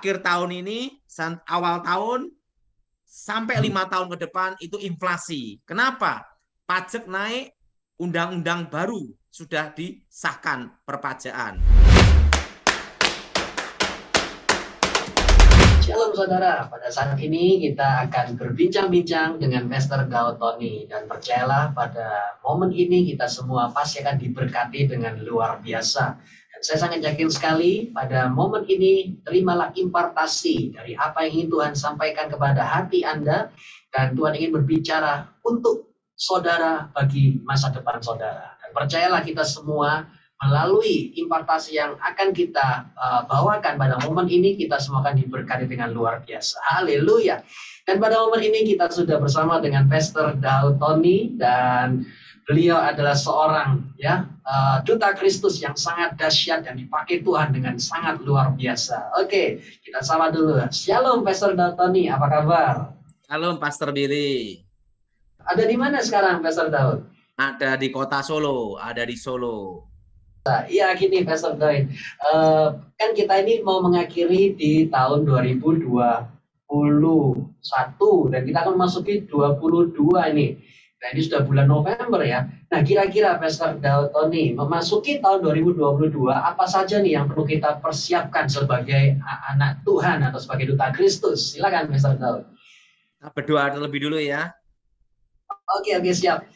akhir tahun ini, awal tahun, sampai 5 tahun ke depan itu inflasi. Kenapa? Pajak naik, undang-undang baru sudah disahkan perpajaan. Shalom saudara, pada saat ini kita akan berbincang-bincang dengan Pastor Daud Tony, dan percayalah pada momen ini kita semua pasti akan diberkati dengan luar biasa. Dan saya sangat yakin sekali pada momen ini terimalah impartasi dari apa yang ingin Tuhan sampaikan kepada hati Anda, dan Tuhan ingin berbicara untuk saudara bagi masa depan saudara. Dan percayalah kita semua melalui impartasi yang akan kita bawakan pada momen ini, kita semua akan diberkati dengan luar biasa. Haleluya. Dan pada momen ini kita sudah bersama dengan Pastor Daud Tony, dan beliau adalah seorang duta Kristus yang sangat dahsyat dan dipakai Tuhan dengan sangat luar biasa. Oke, kita sama dulu. Shalom Pastor Daud Tony, apa kabar? Shalom Pastor Billy. Ada di mana sekarang Pastor Daud? Ada di kota Solo, ada di Solo. Iya gini Pastor Daud, kan kita ini mau mengakhiri di tahun 2021 dan kita akan memasuki 22 ini. Nah ini sudah bulan November ya. Nah kira-kira Pastor Daud Tony memasuki tahun 2022, apa saja nih yang perlu kita persiapkan sebagai anak Tuhan atau sebagai duta Kristus? Silakan Pastor Daud. Kita berdoa terlebih dulu ya. Oke siap.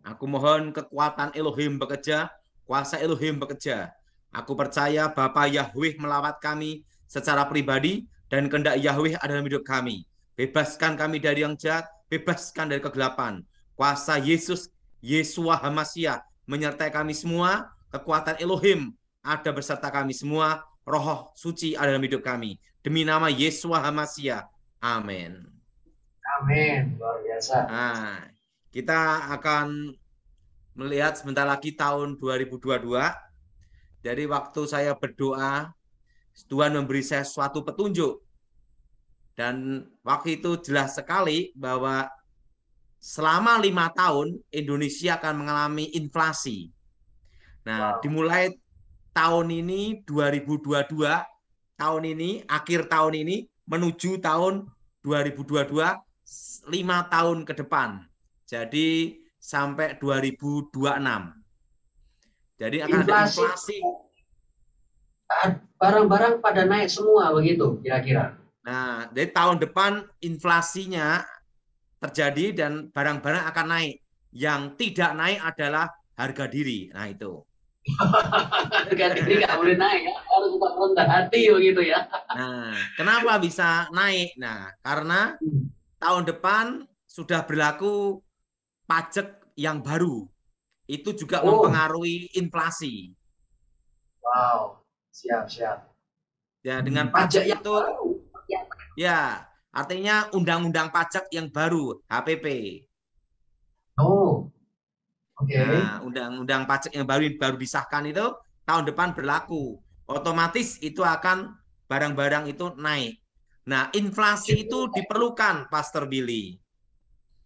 Aku mohon kekuatan Elohim bekerja, kuasa Elohim bekerja. Aku percaya Bapa Yahweh melawat kami secara pribadi, dan kehendak Yahweh ada dalam hidup kami. Bebaskan kami dari yang jahat, bebaskan dari kegelapan. Kuasa Yesus, Yeshua HaMashiach menyertai kami semua. Kekuatan Elohim ada beserta kami semua. Roh suci ada dalam hidup kami. Demi nama Yeshua HaMashiach. Amin. Amin. Luar biasa. Nah, kita akan melihat sebentar lagi tahun 2022. Dari waktu saya berdoa, Tuhan memberi saya suatu petunjuk. Dan waktu itu jelas sekali bahwa selama 5 tahun Indonesia akan mengalami inflasi. Nah, dimulai tahun ini 2022, tahun ini, akhir tahun ini menuju tahun 2022, 5 tahun ke depan. Jadi sampai 2026. Jadi akan ada inflasi. Barang-barang pada naik semua begitu kira-kira. Nah, dari tahun depan inflasinya terjadi dan barang-barang akan naik. Yang tidak naik adalah harga diri. Nah, itu. Harga diri nggak boleh naik ya, harus tetap rendah hati begitu ya. Nah, kenapa bisa naik? Nah, karena tahun depan sudah berlaku pajak yang baru. Itu juga mempengaruhi inflasi. Wow, siap. Ya, dengan pajak itu baru. Ya, artinya undang-undang pajak yang baru, HPP. Oh, oke. Nah, undang-undang pajak yang baru disahkan itu tahun depan berlaku. Otomatis itu akan barang-barang itu naik. Nah, inflasi itu diperlukan, Pastor Billy.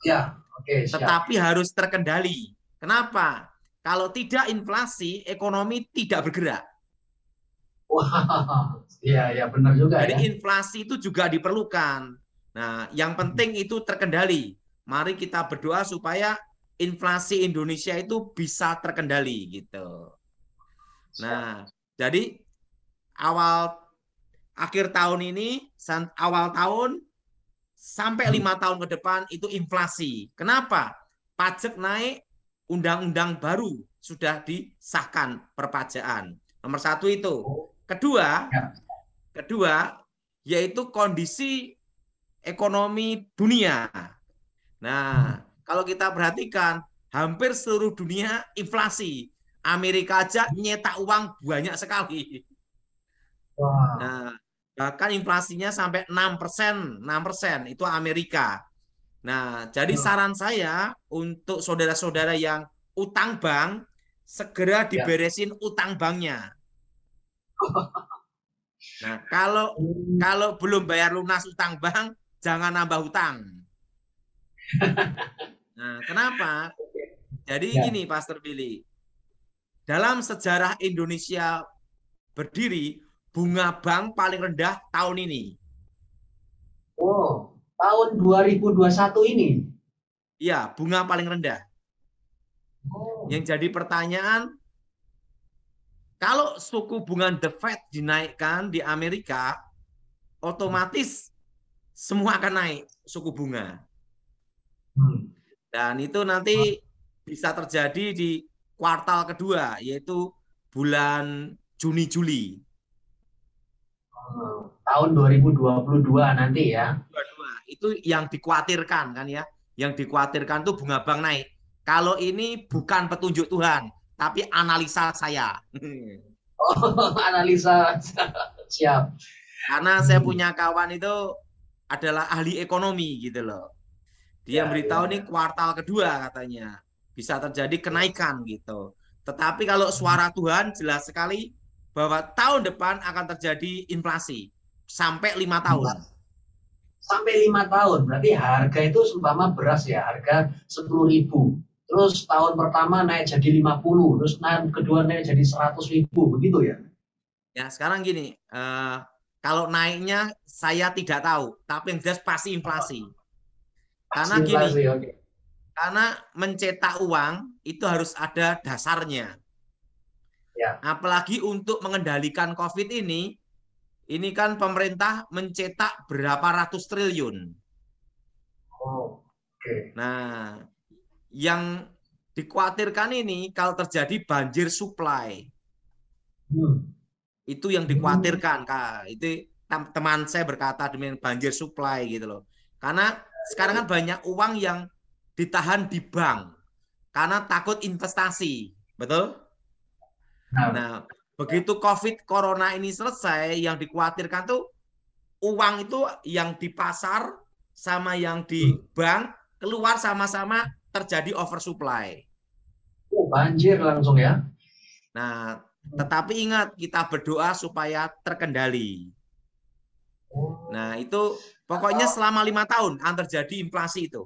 Ya, oke, siap. Tetapi harus terkendali. Kenapa? Kalau tidak inflasi, ekonomi tidak bergerak. Wah, iya benar juga. Jadi ya. inflasi itu juga diperlukan. Nah, yang penting itu terkendali. Mari kita berdoa supaya inflasi Indonesia itu bisa terkendali gitu. Nah, jadi akhir tahun ini, awal tahun sampai 5 tahun ke depan itu inflasi. Kenapa? Pajak naik, undang-undang baru sudah disahkan perpajaan. Nomor 1 itu. Kedua, yaitu kondisi ekonomi dunia. Nah, kalau kita perhatikan, hampir seluruh dunia inflasi. Amerika aja nyetak uang banyak sekali. Nah, bahkan inflasinya sampai 6%, itu Amerika. Nah, jadi saran saya untuk saudara-saudara yang utang bank, segera diberesin utang banknya. Nah, kalau belum bayar lunas utang bank, jangan nambah utang. Nah, kenapa? Jadi gini, Pastor Billy. Dalam sejarah Indonesia berdiri, bunga bank paling rendah tahun ini. Oh, tahun 2021 ini. Iya, bunga paling rendah. Oh. Yang jadi pertanyaan, kalau suku bunga The Fed dinaikkan di Amerika, otomatis semua akan naik suku bunga. Hmm. Dan itu nanti bisa terjadi di kuartal kedua, yaitu bulan Juni-Juli. Tahun 2022 nanti ya. Itu yang dikhawatirkan kan ya. Yang dikhawatirkan tuh bunga bank naik. Kalau ini bukan petunjuk Tuhan, tapi analisa saya. Oh, analisa siap. Karena saya punya kawan itu adalah ahli ekonomi gitu loh. Dia Ya, ya, beritahu nih ya. kuartal kedua katanya bisa terjadi kenaikan gitu. Tetapi kalau suara Tuhan jelas sekali bahwa tahun depan akan terjadi inflasi sampai 5 tahun. Sampai 5 tahun, berarti harga itu seumpama beras ya, harga 10.000. Terus tahun pertama naik jadi 50, terus tahun kedua naik jadi 100.000, begitu ya? Ya sekarang gini, kalau naiknya saya tidak tahu, tapi yang jelas pasti inflasi. Pasti Karena gini, inflasi, oke. karena mencetak uang itu harus ada dasarnya. Ya, Apalagi untuk mengendalikan COVID ini kan pemerintah mencetak berapa ratus triliun. oh, oke. Nah, yang dikhawatirkan ini kalau terjadi banjir supply, Hmm. itu yang Hmm. dikhawatirkan, Kak. Itu teman saya berkata demikian banjir supply gitu loh. Karena sekarang kan banyak uang yang ditahan di bank karena takut investasi, betul? Nah, Nah, begitu COVID Corona ini selesai, yang dikhawatirkan tuh uang itu yang di pasar sama yang di hmm. bank keluar sama-sama terjadi oversupply. Oh, banjir langsung ya. Nah, tetapi ingat kita berdoa supaya terkendali. Nah, Oh, itu pokoknya kalau selama 5 tahun akan terjadi inflasi itu.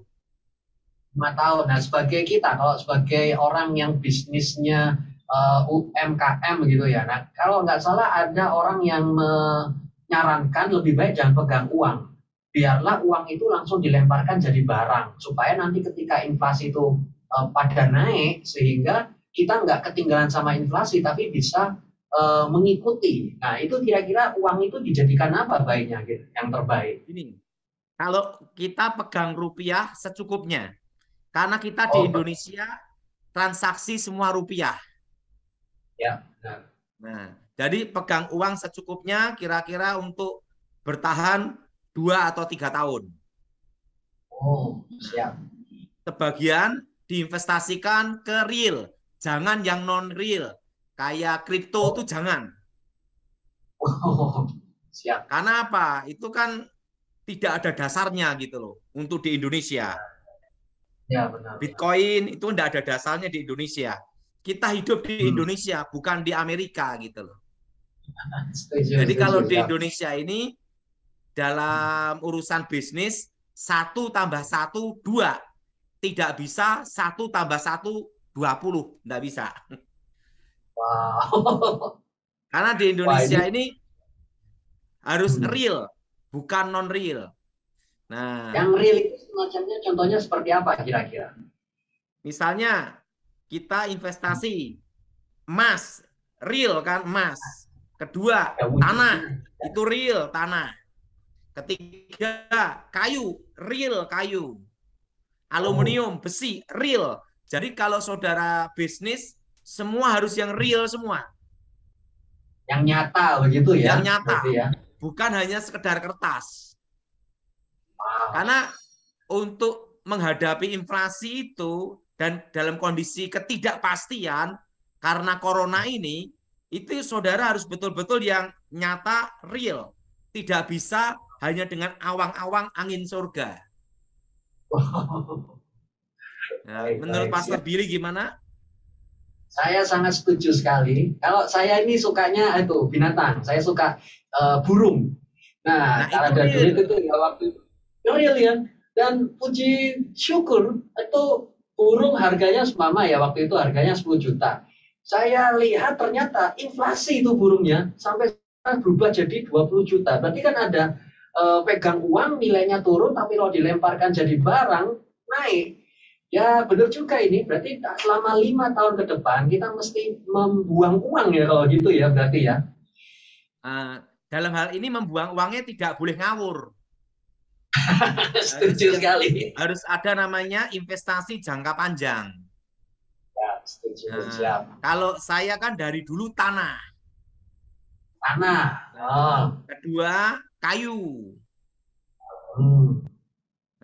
5 tahun. Nah, sebagai kita, kalau sebagai orang yang bisnisnya UMKM gitu ya. Nah, kalau nggak salah ada orang yang menyarankan lebih baik jangan pegang uang. Biarlah uang itu langsung dilemparkan jadi barang. Supaya nanti ketika inflasi itu pada naik, sehingga kita nggak ketinggalan sama inflasi, tapi bisa mengikuti. Nah, itu kira-kira uang itu dijadikan apa baiknya gitu, yang terbaik? Ini, kalau kita pegang rupiah secukupnya, karena kita di Oh, Indonesia transaksi semua rupiah. ya, benar. Nah, jadi pegang uang secukupnya kira-kira untuk bertahan 2 atau 3 tahun. Oh, Nah, siap. sebagian diinvestasikan ke real, jangan yang non real. Kayak kripto itu Oh, jangan. oh, siap. Karena apa? Itu kan tidak ada dasarnya gitu loh untuk di Indonesia. Ya, benar-benar. Bitcoin itu tidak ada dasarnya di Indonesia. Kita hidup di Hmm. Indonesia, bukan di Amerika gitu loh. Setuju, Jadi setuju, kalau di siap. Indonesia ini dalam urusan bisnis 1+1 2, tidak bisa 1+1 20, tidak bisa. Wow. Karena di Wah, Indonesia ini ini harus hmm. real, bukan non real. Nah, Yang real itu semacamnya contohnya seperti apa kira-kira? misalnya kita investasi emas, real kan emas. Kedua, Ada tanah, wujudnya. itu real tanah. Ketiga, kayu, real kayu. Oh, Aluminium, besi, real. Jadi kalau saudara bisnis, semua harus yang real semua. yang nyata begitu Yang ya, nyata. berarti ya. Bukan hanya sekedar kertas. Wow. Karena untuk menghadapi inflasi itu dan dalam kondisi ketidakpastian karena corona ini, itu saudara harus betul-betul yang nyata, real. Tidak bisa hanya dengan awang-awang angin surga. Wow. Nah, Baik, menurut baik, Pastor siap. Billy gimana? Saya sangat setuju sekali. Kalau saya ini sukanya itu binatang. Saya suka burung. Nah, Nah, itu kalau ada duit real. itu ya waktu itu real ya. Dan puji syukur itu burung harganya semama ya waktu itu harganya 10 juta. Saya lihat ternyata inflasi itu burungnya sampai berubah jadi 20 juta. Berarti kan ada pegang uang nilainya turun, tapi kalau dilemparkan jadi barang naik. Ya benar juga ini. Berarti selama 5 tahun ke depan kita mesti membuang uang ya kalau gitu ya berarti ya. Dalam hal ini membuang uangnya tidak boleh ngawur. Setuju sekali. Harus ada namanya investasi jangka panjang. Ya, setuju. Siap. Kalau saya kan dari dulu tanah. Kedua kayu.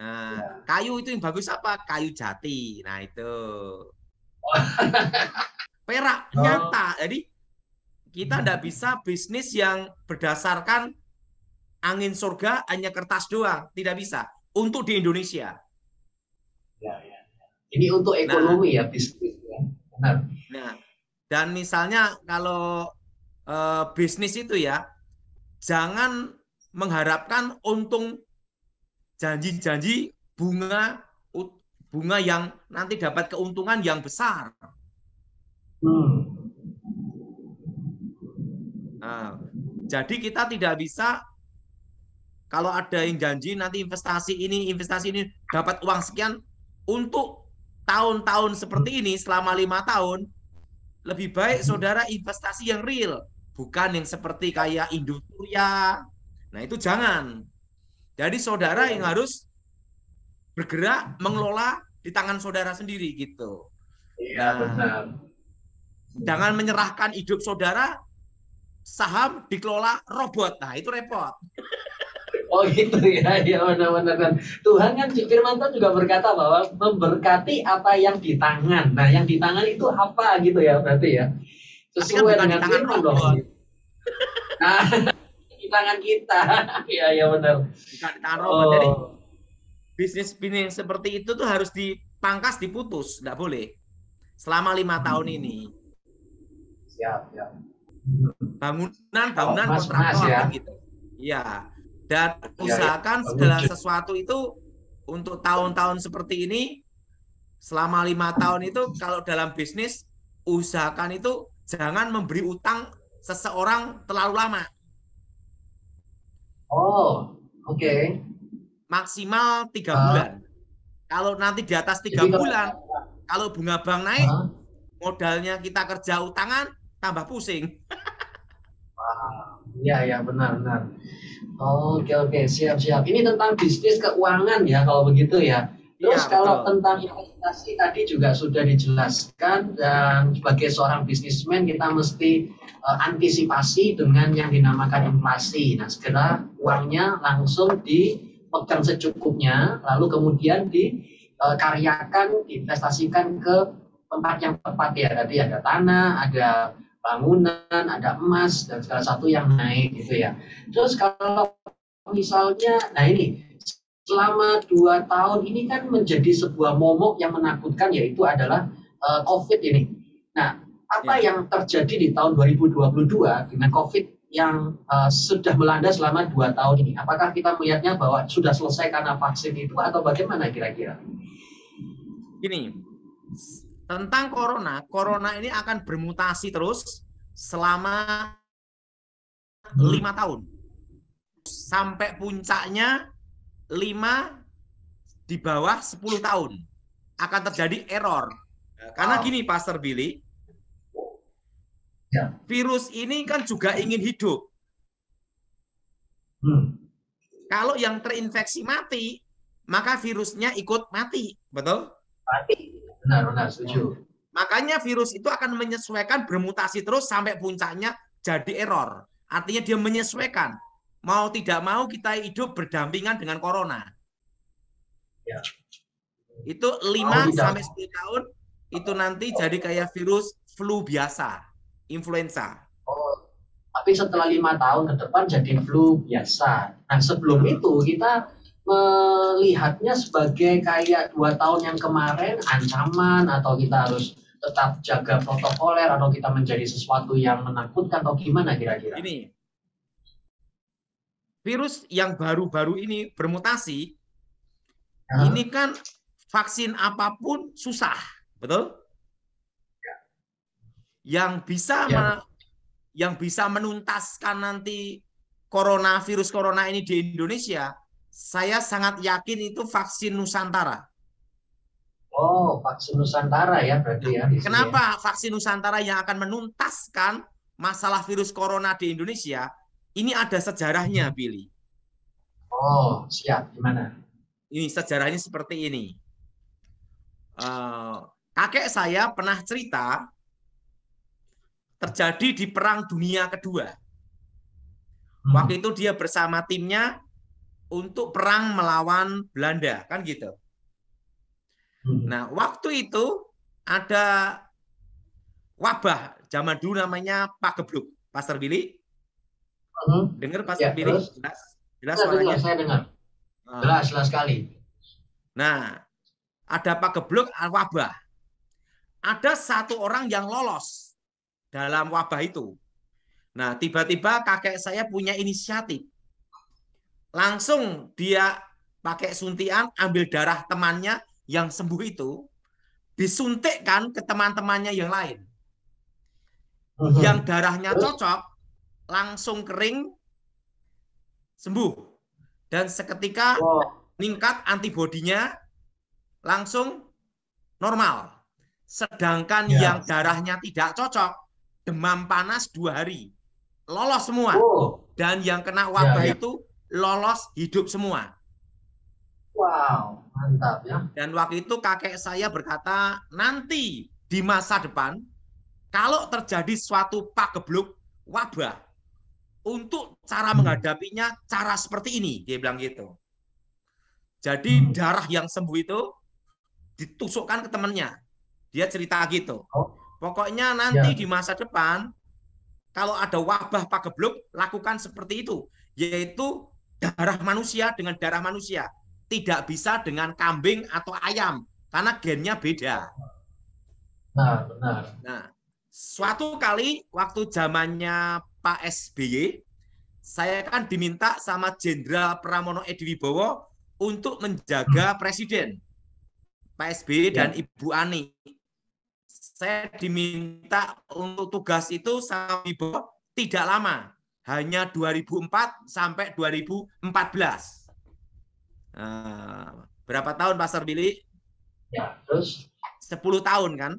Nah, kayu itu yang bagus apa? Kayu jati. Nah, itu. Perak nyata. Jadi kita tidak bisa bisnis yang berdasarkan angin surga hanya kertas doang. Tidak bisa. Untuk di Indonesia. Ya. Ini untuk ekonomi ya bisnis. Ya. Benar. Nah, dan misalnya kalau bisnis itu ya, jangan mengharapkan untung janji-janji bunga yang nanti dapat keuntungan yang besar. Jadi kita tidak bisa kalau ada yang janji nanti investasi ini dapat uang sekian untuk tahun-tahun seperti ini selama 5 tahun, lebih baik saudara investasi yang real, bukan yang seperti kayak Indosuria. Nah itu jangan. Jadi saudara yang harus bergerak mengelola di tangan saudara sendiri gitu. Iya, benar. Jangan menyerahkan hidup saudara saham dikelola robot. Nah itu repot. Oh gitu ya, ya benar-benar. Tuhan kan firman Tuhan juga berkata bahwa memberkati apa yang di tangan. Nah yang di tangan itu apa gitu ya berarti ya. Sesuai kan dengan firman dong. Nah di tangan kita. Ya benar. Bukan di tangan robot. Jadi bisnis seperti itu tuh harus dipangkas, diputus, nggak boleh. Selama 5 tahun ini. Siap. Bangunan kontraktor ya. Gitu. Iya. Dan usahakan segala sesuatu itu untuk tahun-tahun seperti ini, selama 5 tahun itu kalau dalam bisnis, usahakan itu jangan memberi utang seseorang terlalu lama. Oh, oke. Maksimal 3 bulan. Kalau nanti di atas 3 bulan, kalau bunga bank naik, modalnya kita kerja utangan, tambah pusing. Iya, benar. Oke, siap. Ini tentang bisnis keuangan ya, kalau begitu ya. Terus ya, kalau tentang investasi tadi juga sudah dijelaskan, dan sebagai seorang bisnismen kita mesti antisipasi dengan yang dinamakan inflasi. Nah, segera uangnya langsung dipegang secukupnya, lalu kemudian dikaryakan, diinvestasikan ke tempat yang tepat ya. Tadi ada tanah, ada bangunan, ada emas, dan segala satu yang naik gitu ya. Terus kalau misalnya, nah ini selama 2 tahun ini kan menjadi sebuah momok yang menakutkan, yaitu adalah COVID ini. Nah, apa yang terjadi di tahun 2022 dengan COVID yang sudah melanda selama 2 tahun ini? Apakah kita melihatnya bahwa sudah selesai karena vaksin itu, atau bagaimana kira-kira? Gini, tentang corona ini akan bermutasi terus selama 5 tahun. Sampai puncaknya 5 di bawah 10 tahun. Akan terjadi error. Karena gini Pastor Billy, virus ini kan juga ingin hidup. Kalau yang terinfeksi mati, maka virusnya ikut mati. Betul? Mati. Benar, setuju. Makanya virus itu akan menyesuaikan, bermutasi terus sampai puncaknya jadi error. Artinya dia menyesuaikan. Mau tidak mau kita hidup berdampingan dengan corona. Ya. Itu 5 sampai 10 tahun itu nanti jadi kayak virus flu biasa, influenza. Tapi setelah 5 tahun ke depan jadi flu biasa. Nah, sebelum itu kita melihatnya sebagai kayak 2 tahun yang kemarin ancaman, atau kita harus tetap jaga protokoler, atau kita menjadi sesuatu yang menakutkan, atau gimana kira-kira? Ini virus yang baru-baru ini bermutasi, ini kan vaksin apapun susah, betul? Yang bisa yang bisa menuntaskan nanti virus corona ini di Indonesia, saya sangat yakin itu vaksin Nusantara. Oh, vaksin Nusantara ya berarti ya di sini ya. Kenapa vaksin Nusantara yang akan menuntaskan masalah virus corona di Indonesia? Ini ada sejarahnya, Billy. Oh, siap. Gimana? Ini sejarahnya seperti ini. Kakek saya pernah cerita terjadi di Perang Dunia Kedua. Waktu itu dia bersama timnya untuk perang melawan Belanda, kan gitu. Nah, waktu itu ada wabah zaman dulu namanya pagebluk. Pastor Billy? Dengar Pastor Ya, Billy? terus? Jelas Saya suaranya? dengar, saya dengar. Jelas sekali. Nah, ada pagebluk wabah. Ada satu orang yang lolos dalam wabah itu. Nah, tiba-tiba kakek saya punya inisiatif. Langsung dia pakai suntian, ambil darah temannya yang sembuh itu, disuntikkan ke teman-temannya yang lain. Yang darahnya cocok, langsung kering, sembuh. Dan seketika meningkat antibodinya, langsung normal. Sedangkan yang darahnya tidak cocok, demam panas 2 hari, lolos semua. Dan yang kena wabah itu lolos hidup semua. Wow, mantap ya. Dan waktu itu kakek saya berkata, nanti di masa depan, kalau terjadi suatu pagebluk, wabah, untuk cara menghadapinya, cara seperti ini, dia bilang gitu. Jadi darah yang sembuh itu ditusukkan ke temannya. Dia cerita gitu. Pokoknya nanti di masa depan, kalau ada wabah pagebluk, lakukan seperti itu. Yaitu darah manusia dengan darah manusia. Tidak bisa dengan kambing atau ayam. Karena gennya beda. Benar. Nah, suatu kali waktu zamannya Pak SBY, saya kan diminta sama Jenderal Pramono Ediwibowo untuk menjaga Presiden. Pak SBY dan Ibu Ani. Saya diminta untuk tugas itu sama Ibu tidak lama, hanya 2004 sampai 2014. Berapa tahun Pastor Billy? Ya, terus 10 tahun kan?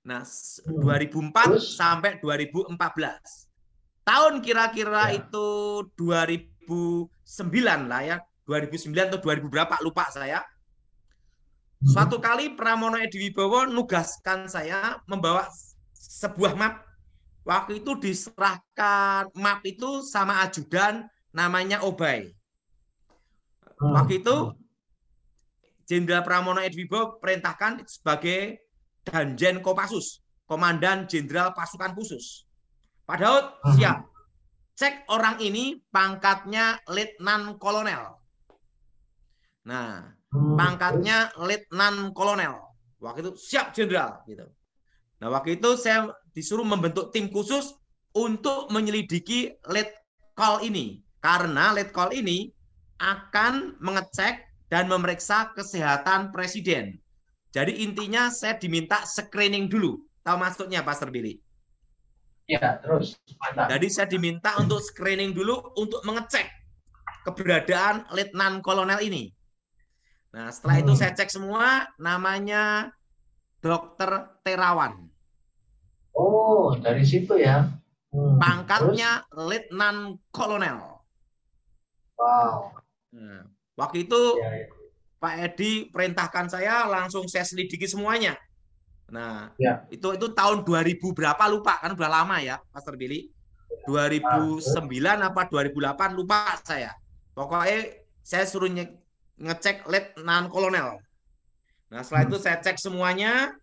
Nah, 2004 sampai 2014. Tahun kira-kira itu 2009 lah ya, 2009 atau 2000 berapa lupa saya. Suatu kali Pramono Ediwibowo nugaskan saya membawa sebuah map. Waktu itu diserahkan map itu sama ajudan namanya Obay. Waktu itu Jenderal Pramono Ediwibowo perintahkan sebagai Danjen Kopassus, Komandan Jenderal Pasukan Khusus. Pak Daud, siap. Cek orang ini pangkatnya Letnan Kolonel. Nah, pangkatnya Letnan Kolonel. Waktu itu siap Jenderal gitu. Nah, waktu itu saya disuruh membentuk tim khusus untuk menyelidiki Letkol ini. Karena Letkol ini akan mengecek dan memeriksa kesehatan Presiden. Jadi intinya saya diminta screening dulu. Tahu maksudnya Pastor Billy? Ya, terus. Mantap. Jadi saya diminta untuk screening dulu untuk mengecek keberadaan Letnan Kolonel ini. Nah, setelah itu saya cek semua, namanya Dokter Terawan. Oh, dari situ ya. Pangkatnya Letnan Kolonel. Wow. Nah, waktu itu Pak Edi perintahkan saya, langsung saya selidiki semuanya. Nah, itu tahun 2000 berapa lupa, kan udah lama ya, Pastor Billy. 2009 apa 2008 lupa saya. Pokoknya saya suruh ngecek Letnan Kolonel. Nah, setelah itu saya cek semuanya.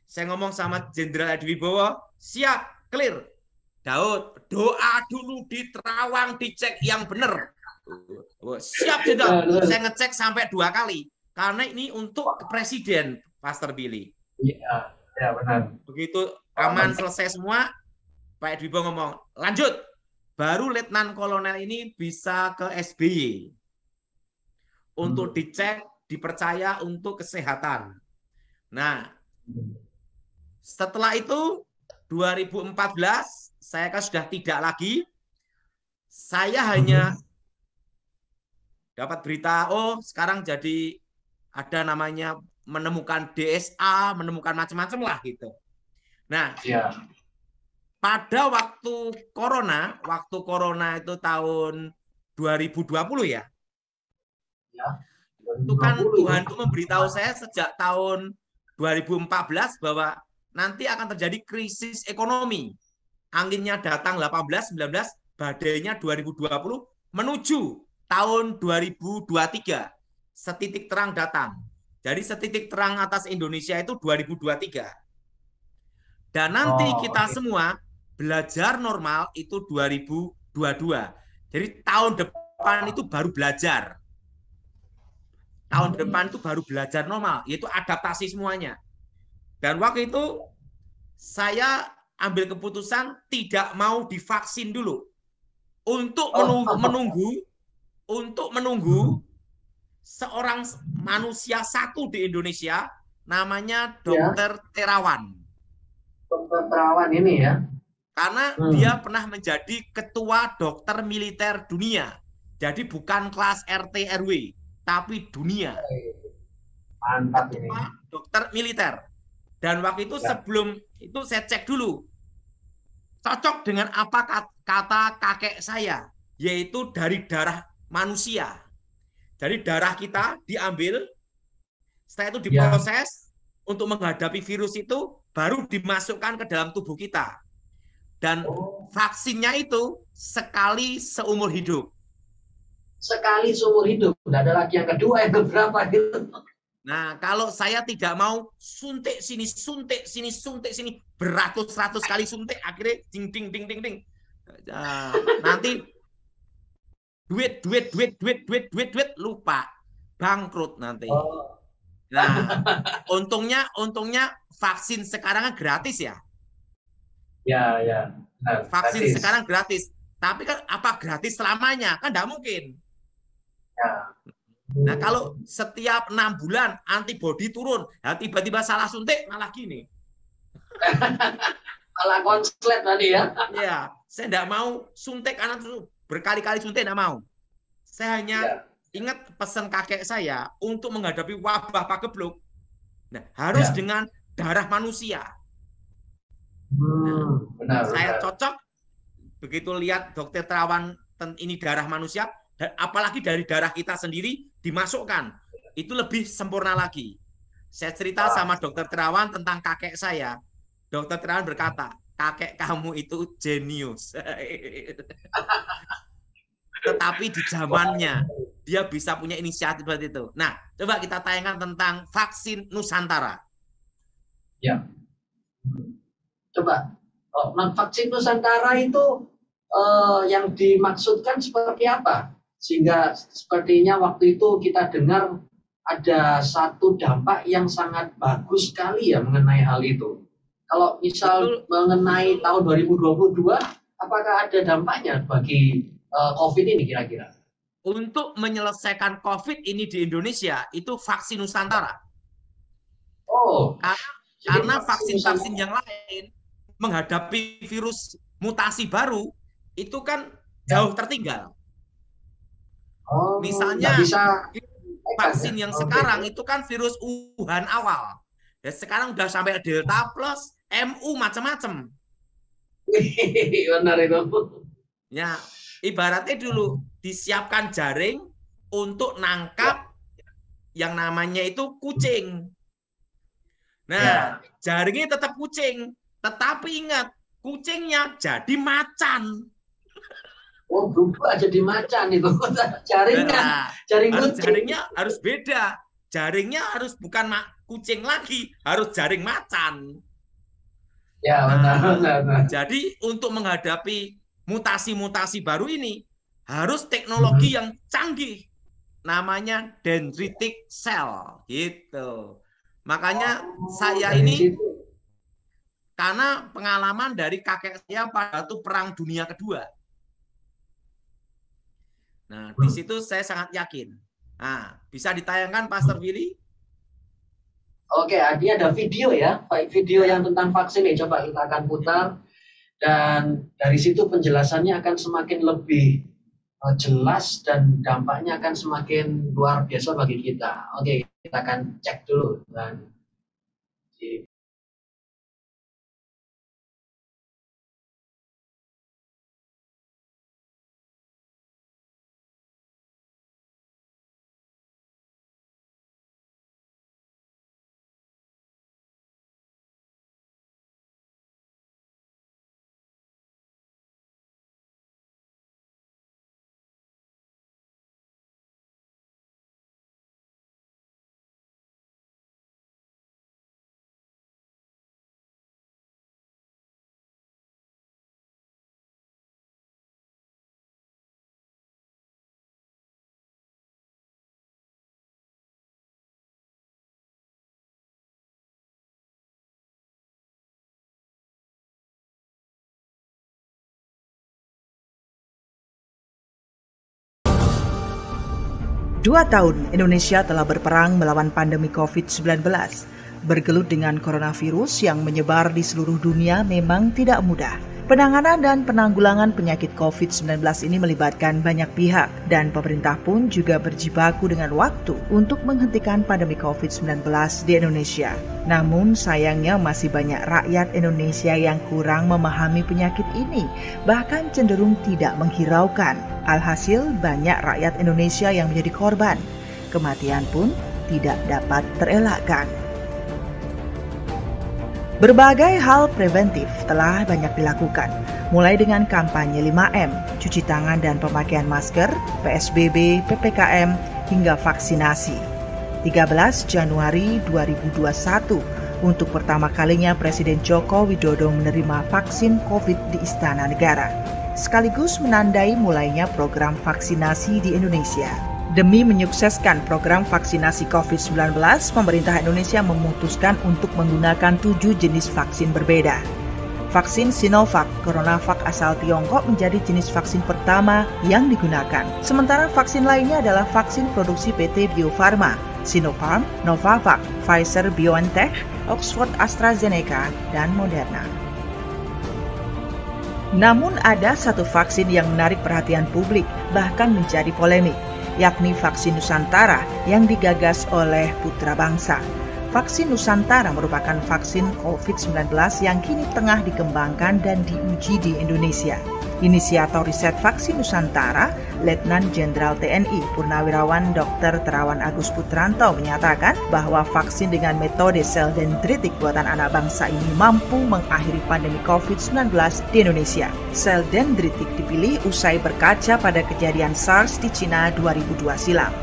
Saya ngomong sama Jenderal Ediwibowo, siap, clear. Daud, doa dulu di Terawang, dicek yang benar. Siap, Jenderal. Saya ngecek sampai 2 kali. Karena ini untuk Presiden, Pastor Billy. Iya, ya benar. Begitu aman selesai semua, Pak Ediwibowo ngomong, lanjut. Baru Letnan Kolonel ini bisa ke SBY. Untuk dicek, dipercaya untuk kesehatan. Nah, setelah itu 2014 saya kan sudah tidak lagi. Saya hanya dapat berita, oh sekarang jadi ada namanya menemukan DSA, menemukan macam-macam lah gitu. Nah, Ya. pada waktu corona itu tahun 2020 ya, Ya. itu kan 2020 itu. Tuhan itu memberitahu saya sejak tahun 2014 bahwa nanti akan terjadi krisis ekonomi. Anginnya datang 18, 19, badainya 2020 menuju tahun 2023. Setitik terang datang. Jadi setitik terang atas Indonesia itu 2023. Dan nanti Oh, kita oke. semua belajar normal itu 2022. Jadi tahun depan itu baru belajar. Tahun depan itu baru belajar normal, yaitu adaptasi semuanya. Dan waktu itu saya ambil keputusan tidak mau divaksin dulu untuk Oh, menunggu seorang manusia satu di Indonesia namanya ya, Dokter Terawan. Dokter Terawan ini ya. Karena dia Hmm. pernah menjadi ketua dokter militer dunia. Jadi bukan kelas RT RW, tapi dunia. Mantap ini. Ketua dokter militer. Dan waktu itu Ya. sebelum itu saya cek dulu cocok dengan apa kata kakek saya, yaitu dari darah manusia. Jadi darah kita diambil, setelah itu Ya. diproses untuk menghadapi virus itu, baru dimasukkan ke dalam tubuh kita. Dan Oh, vaksinnya itu sekali seumur hidup. sekali seumur hidup. Tidak ada lagi yang kedua, yang keberapa gitu. Nah, kalau saya tidak mau suntik sini, suntik sini, suntik sini, beratus-ratus kali suntik, akhirnya ding ding ding ding ding. Nanti duit lupa, bangkrut nanti. Oh, Nah, untungnya vaksin sekarang kan gratis ya. ya, ya. Nah, Vaksin gratis. sekarang gratis. Tapi kan apa gratis selamanya? Kan tidak mungkin. Ya. Nah, kalau setiap 6 bulan antibodi turun, nah tiba-tiba salah suntik malah gini. Malah konslet tadi ya. Ya, saya tidak mau suntik anak itu berkali-kali suntik tidak mau. Saya hanya Ya. ingat pesan kakek saya untuk menghadapi wabah pagebluk. Nah, harus Ya. dengan darah manusia. Nah, Benar, saya benar. cocok begitu lihat dokter Terawan ini darah manusia, dan apalagi dari darah kita sendiri dimasukkan, itu lebih sempurna lagi. Saya cerita Wah. sama dokter Terawan tentang kakek saya. Dokter Terawan berkata, kakek kamu itu jenius. Tetapi di Wah. zamannya dia bisa punya inisiatif seperti itu. Nah, coba kita tayangkan tentang vaksin Nusantara. Ya. Coba. Oh, nah, vaksin Nusantara itu yang dimaksudkan seperti apa? Sehingga sepertinya waktu itu kita dengar ada satu dampak yang sangat bagus sekali ya mengenai hal itu. Kalau misal Betul, mengenai tahun 2022, apakah ada dampaknya bagi COVID ini kira-kira? untuk menyelesaikan COVID ini di Indonesia itu vaksin Nusantara. Oh, Karena, jadi karena vaksin vaksin-vaksin Nusantara. yang lain menghadapi virus mutasi baru itu kan Ya. jauh tertinggal. Oh, nggak Misalnya bisa pegang ya? vaksin yang Oke. sekarang itu kan virus Wuhan awal. Dan sekarang udah sampai Delta plus, MU macam-macam. Benar itu. Ya, ibaratnya dulu disiapkan jaring untuk Ya, nangkap yang namanya itu kucing. Nah, ya. jaringnya tetap kucing, tetapi ingat, kucingnya jadi macan. Oh, berubah jadi macan itu. Jaringnya, Nah, jaring harus kucing. jaringnya harus beda. Jaringnya harus bukan kucing lagi, harus jaring macan. Ya, benar, Nah, benar, benar. jadi untuk menghadapi mutasi-mutasi baru ini harus teknologi Mhm. yang canggih, namanya dendritic cell gitu. Makanya Oh, saya dari ini situ. karena pengalaman dari kakek saya pada waktu Perang Dunia Kedua. Nah, di Hmm. situ saya sangat yakin. Nah, bisa ditayangkan Pastor Willy? Oke, ini ada video ya, video yang Ya, tentang vaksin nih. Coba kita akan putar. Dan dari situ penjelasannya akan semakin lebih jelas dan dampaknya akan semakin luar biasa bagi kita. Oke, kita akan cek dulu. Dan 2 tahun Indonesia telah berperang melawan pandemi COVID-19. Bergelut dengan coronavirus yang menyebar di seluruh dunia memang tidak mudah. Penanganan dan penanggulangan penyakit COVID-19 ini melibatkan banyak pihak dan pemerintah pun juga berjibaku dengan waktu untuk menghentikan pandemi COVID-19 di Indonesia. Namun sayangnya masih banyak rakyat Indonesia yang kurang memahami penyakit ini, bahkan cenderung tidak menghiraukan. Alhasil banyak rakyat Indonesia yang menjadi korban. Kematian pun tidak dapat terelakkan. Berbagai hal preventif telah banyak dilakukan, mulai dengan kampanye 5M, cuci tangan dan pemakaian masker, PSBB, PPKM, hingga vaksinasi. 13 Januari 2021, untuk pertama kalinya Presiden Joko Widodo menerima vaksin COVID di Istana Negara, sekaligus menandai mulainya program vaksinasi di Indonesia. Demi menyukseskan program vaksinasi COVID-19, pemerintah Indonesia memutuskan untuk menggunakan 7 jenis vaksin berbeda. Vaksin Sinovac, CoronaVac asal Tiongkok menjadi jenis vaksin pertama yang digunakan. Sementara vaksin lainnya adalah vaksin produksi PT Bio Farma, Sinopharm, Novavax, Pfizer-BioNTech, Oxford AstraZeneca, dan Moderna. Namun ada satu vaksin yang menarik perhatian publik, bahkan menjadi polemik, yakni vaksin Nusantara yang digagas oleh putra bangsa. Vaksin Nusantara merupakan vaksin COVID-19 yang kini tengah dikembangkan dan diuji di Indonesia. Inisiator riset vaksin Nusantara, Letnan Jenderal TNI Purnawirawan Dr. Terawan Agus Putranto menyatakan bahwa vaksin dengan metode sel dendritik buatan anak bangsa ini mampu mengakhiri pandemi COVID-19 di Indonesia. Sel dendritik dipilih usai berkaca pada kejadian SARS di Cina 2002 silam.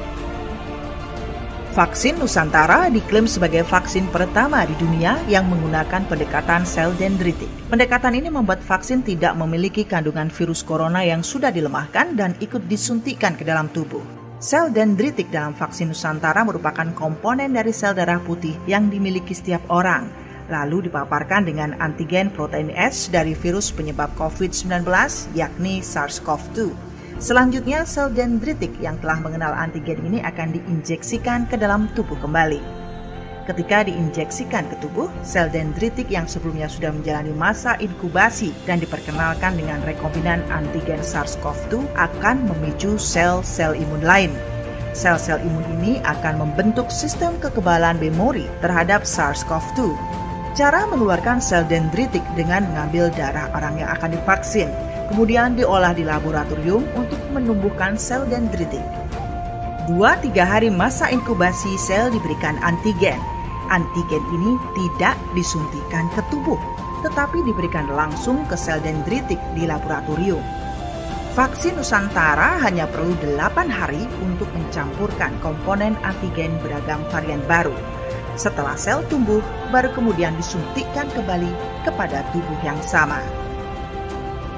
Vaksin Nusantara diklaim sebagai vaksin pertama di dunia yang menggunakan pendekatan sel dendritik. Pendekatan ini membuat vaksin tidak memiliki kandungan virus corona yang sudah dilemahkan dan ikut disuntikkan ke dalam tubuh. Sel dendritik dalam vaksin Nusantara merupakan komponen dari sel darah putih yang dimiliki setiap orang, lalu dipaparkan dengan antigen protein S dari virus penyebab COVID-19 yakni SARS-CoV-2. Selanjutnya, sel dendritik yang telah mengenal antigen ini akan diinjeksikan ke dalam tubuh kembali. Ketika diinjeksikan ke tubuh, sel dendritik yang sebelumnya sudah menjalani masa inkubasi dan diperkenalkan dengan rekombinan antigen SARS-CoV-2 akan memicu sel-sel imun lain. Sel-sel imun ini akan membentuk sistem kekebalan memori terhadap SARS-CoV-2. Cara mengeluarkan sel dendritik dengan mengambil darah orang yang akan divaksin, kemudian diolah di laboratorium untuk menumbuhkan sel dendritik. 2-3 hari masa inkubasi sel diberikan antigen. Antigen ini tidak disuntikan ke tubuh, tetapi diberikan langsung ke sel dendritik di laboratorium. Vaksin Nusantara hanya perlu 8 hari untuk mencampurkan komponen antigen beragam varian baru. Setelah sel tumbuh, baru kemudian disuntikkan kembali kepada tubuh yang sama.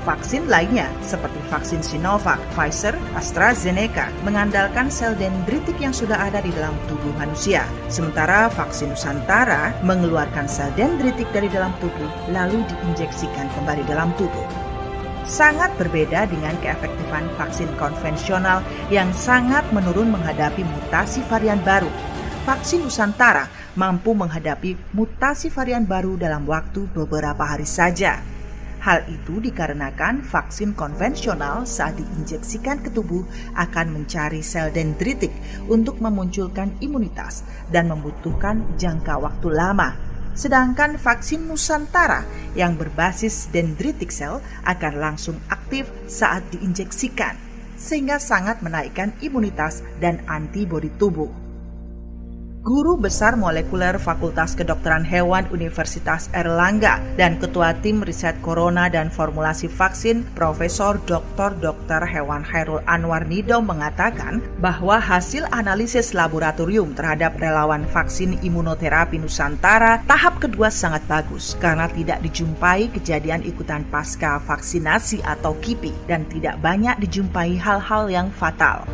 Vaksin lainnya, seperti vaksin Sinovac, Pfizer, AstraZeneca, mengandalkan sel dendritik yang sudah ada di dalam tubuh manusia. Sementara vaksin Nusantara mengeluarkan sel dendritik dari dalam tubuh, lalu diinjeksikan kembali dalam tubuh. Sangat berbeda dengan keefektifan vaksin konvensional yang sangat menurun menghadapi mutasi varian baru. Vaksin Nusantara mampu menghadapi mutasi varian baru dalam waktu beberapa hari saja. Hal itu dikarenakan vaksin konvensional saat diinjeksikan ke tubuh akan mencari sel dendritik untuk memunculkan imunitas dan membutuhkan jangka waktu lama. Sedangkan vaksin Nusantara yang berbasis dendritik sel akan langsung aktif saat diinjeksikan, sehingga sangat menaikkan imunitas dan antibodi tubuh. Guru Besar Molekuler Fakultas Kedokteran Hewan Universitas Airlangga dan Ketua Tim Riset Corona dan Formulasi Vaksin Profesor Dr. Hewan Hairul Anwar Nido mengatakan bahwa hasil analisis laboratorium terhadap relawan vaksin imunoterapi Nusantara tahap kedua sangat bagus karena tidak dijumpai kejadian ikutan pasca vaksinasi atau KIPI dan tidak banyak dijumpai hal-hal yang fatal.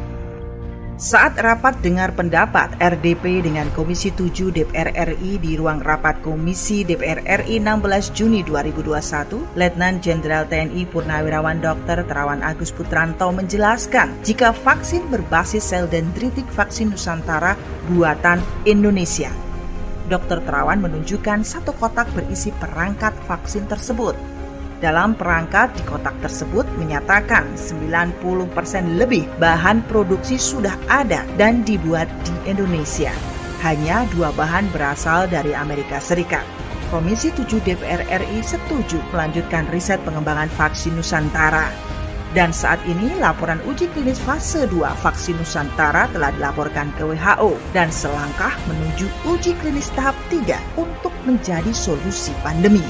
Saat rapat dengar pendapat RDP dengan Komisi 7 DPR RI di ruang rapat Komisi DPR RI 16 Juni 2021, Letnan Jenderal TNI Purnawirawan Dr. Terawan Agus Putranto menjelaskan jika vaksin berbasis sel dendritik vaksin Nusantara buatan Indonesia. Dr. Terawan menunjukkan satu kotak berisi perangkat vaksin tersebut. Dalam perangkat di kotak tersebut menyatakan 90% lebih bahan produksi sudah ada dan dibuat di Indonesia. Hanya 2 bahan berasal dari Amerika Serikat. Komisi 7 DPR RI setuju melanjutkan riset pengembangan vaksin Nusantara. Dan saat ini laporan uji klinis fase 2 vaksin Nusantara telah dilaporkan ke WHO dan selangkah menuju uji klinis tahap 3 untuk menjadi solusi pandemi.